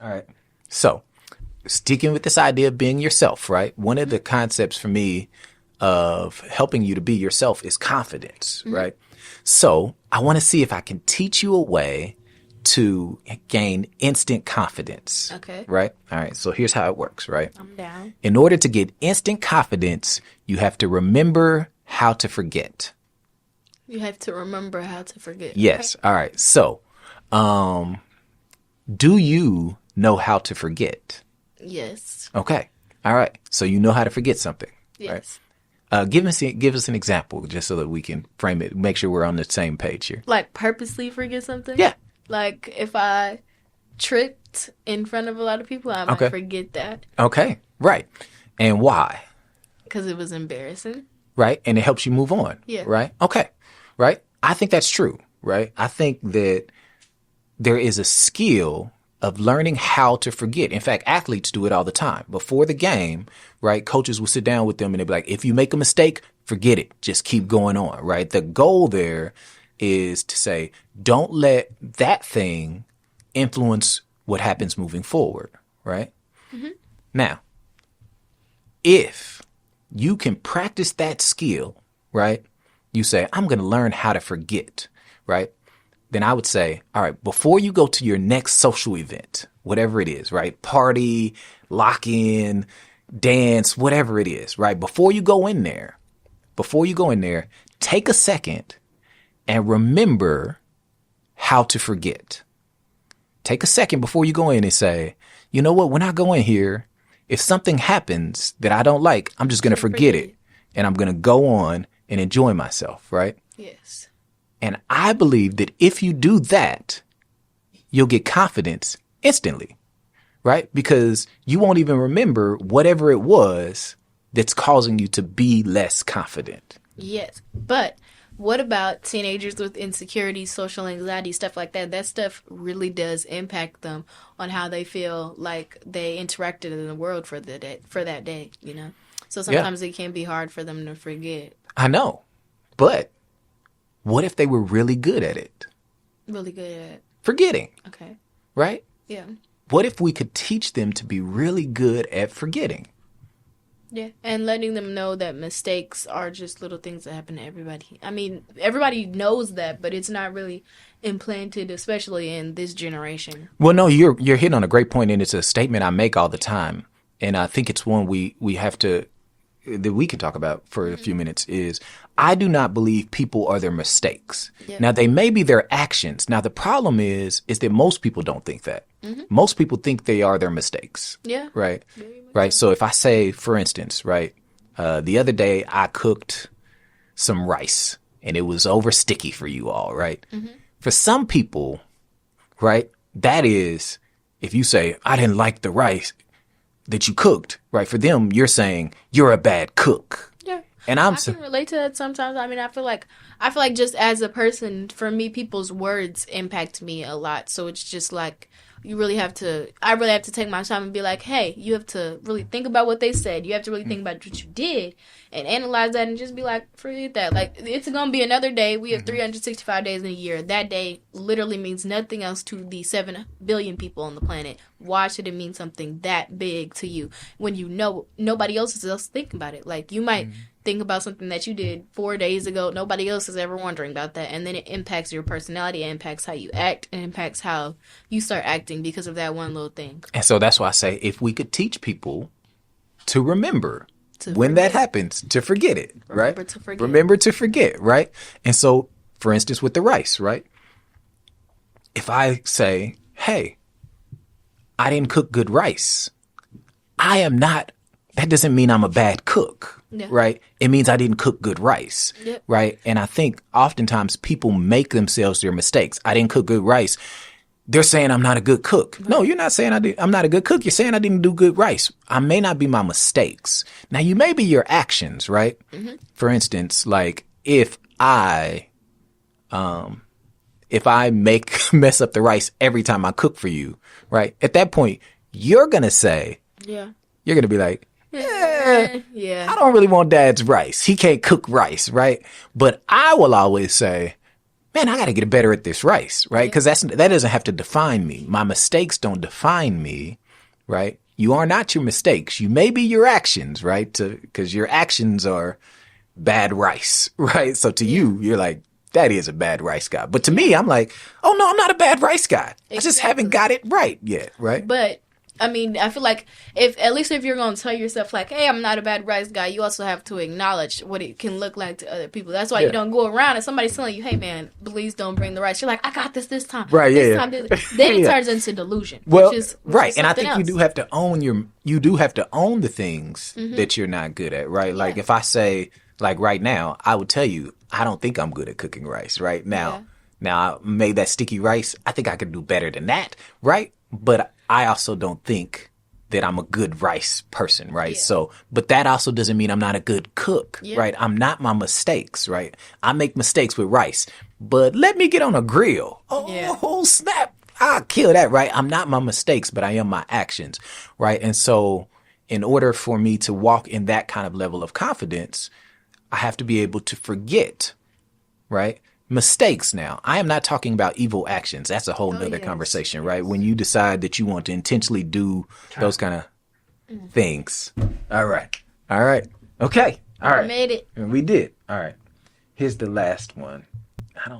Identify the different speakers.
Speaker 1: All right. So, sticking with this idea of being yourself, right? One of the concepts for me of helping you to be yourself is confidence, right? So, I want to see if I can teach you a way to gain instant confidence.
Speaker 2: Okay.
Speaker 1: Right? All right. So, here's how it works, right?
Speaker 2: I'm down.
Speaker 1: In order to get instant confidence, you have to remember how to forget.
Speaker 2: You have to remember how to forget.
Speaker 1: Yes.
Speaker 2: Okay.
Speaker 1: All right. So, do you know how to forget?
Speaker 2: Yes.
Speaker 1: Okay. All right. So you know how to forget something.
Speaker 2: Yes.
Speaker 1: Right? Give us an example just so that we can frame it, make sure we're on the same page here.
Speaker 2: Like purposely forget something?
Speaker 1: Yeah.
Speaker 2: Like if I tripped in front of a lot of people, I might forget that.
Speaker 1: Okay. Right. And why?
Speaker 2: Because it was embarrassing.
Speaker 1: Right. And it helps you move on.
Speaker 2: Yeah.
Speaker 1: Right. Okay. Right. I think that's true. Right. I think that there is a skill of learning how to forget. In fact, athletes do it all the time. Before the game, right, coaches will sit down with them and they'll be like, if you make a mistake, forget it. Just keep going on, right? The goal there is to say, don't let that thing influence what happens moving forward, right? Mm-hmm. Now, if you can practice that skill, right, you say, I'm going to learn how to forget, right? Then I would say, all right, before you go to your next social event, whatever it is, right? Party, lock in, dance, whatever it is, right? Before you go in there, take a second and remember how to forget. Take a second before you go in and say, you know what? When I go in here, if something happens that I don't like, I'm just going to forget it. And I'm going to go on and enjoy myself, right?
Speaker 2: Yes.
Speaker 1: And I believe that if you do that, you'll get confidence instantly, right? Because you won't even remember whatever it was that's causing you to be less confident.
Speaker 2: Yes. But what about teenagers with insecurity, social anxiety, stuff like that? That stuff really does impact them on how they feel like they interacted in the world for that day, you know? So sometimes it can be hard for them to forget.
Speaker 1: I know. But what if they were really good at it?
Speaker 2: Really good at
Speaker 1: forgetting.
Speaker 2: Okay.
Speaker 1: Right?
Speaker 2: Yeah.
Speaker 1: What if we could teach them to be really good at forgetting?
Speaker 2: Yeah. And letting them know that mistakes are just little things that happen to everybody. I mean, everybody knows that, but it's not really implanted, especially in this generation.
Speaker 1: Well, no, you're hitting on a great point, and it's a statement I make all the time. And I think it's one we have to, that we can talk about for a few minutes is, I do not believe people are their mistakes. Yep. Now, they may be their actions. Now, the problem is that most people don't think that. Mm-hmm. Most people think they are their mistakes.
Speaker 2: Yeah.
Speaker 1: Right? Right. So if I say, for instance, right, the other day I cooked some rice and it was over sticky for you all, right? Mm-hmm. For some people, right, that is, if you say, I didn't like the rice that you cooked, right, for them, you're saying you're a bad cook.
Speaker 2: Yeah.
Speaker 1: And
Speaker 2: I can relate to that sometimes. I mean, I feel like just as a person, for me, people's words impact me a lot. So it's just like, I really have to take my time and be like, hey, you have to really think about what they said. You have to really think about what you did and analyze that and just be like, forget that. Like, it's going to be another day. We have 365 days in a year. That day literally means nothing else to the 7 billion people on the planet. Why should it mean something that big to you when you know nobody else is thinking about it? Like, you might think about something that you did 4 days ago. Nobody else is ever wondering about that. And then it impacts your personality. It impacts how you act. It impacts how you start acting because of that one little thing.
Speaker 1: And so that's why I say, if we could teach people to remember when that happens, to forget it, right? Remember to forget, right? And so, for instance, with the rice, right? If I say, hey, I didn't cook good rice, that doesn't mean I'm a bad cook, right? It means I didn't cook good rice, right? And I think oftentimes people make themselves their mistakes. I didn't cook good rice. They're saying I'm not a good cook. Right. No, you're not saying I'm not a good cook. You're saying I didn't do good rice. I may not be my mistakes. Now, you may be your actions, right? Mm-hmm. For instance, like if I mess up the rice every time I cook for you, right? At that point, you're going to say, you're going to be like, I don't really want Dad's rice. He can't cook rice, right? But I will always say, man, I got to get better at this rice, right? Because that doesn't have to define me. My mistakes don't define me, right? You are not your mistakes. You may be your actions, right? Because your actions are bad rice, right? So to you, you're like, that is a bad rice guy. But to me, I'm like, oh no, I'm not a bad rice guy. I just haven't got it right yet, right?
Speaker 2: But I mean, I feel like if you're going to tell yourself like, hey, I'm not a bad rice guy, you also have to acknowledge what it can look like to other people. That's why you don't go around and somebody's telling you, hey man, please don't bring the rice. You're like, I got this time.
Speaker 1: Right,
Speaker 2: this time. Then it turns into delusion.
Speaker 1: Well,
Speaker 2: which is
Speaker 1: and I think
Speaker 2: else.
Speaker 1: you do have to own the things that you're not good at, right? Like if I say, like right now, I would tell you, I don't think I'm good at cooking rice right now.
Speaker 2: Yeah.
Speaker 1: Now, I made that sticky rice. I think I could do better than that, right? But I also don't think that I'm a good rice person, right?
Speaker 2: Yeah.
Speaker 1: So, but that also doesn't mean I'm not a good cook, right? I'm not my mistakes, right? I make mistakes with rice, but let me get on a grill. Oh, snap. I'll kill that, right? I'm not my mistakes, but I am my actions, right? And so in order for me to walk in that kind of level of confidence, I have to be able to forget, right? Mistakes now. I am not talking about evil actions. That's a whole nother conversation, right? When you decide that you want to intentionally do those kind of things. All right. Okay. All right.
Speaker 2: I made it.
Speaker 1: We did. All right. Here's the last one. I don't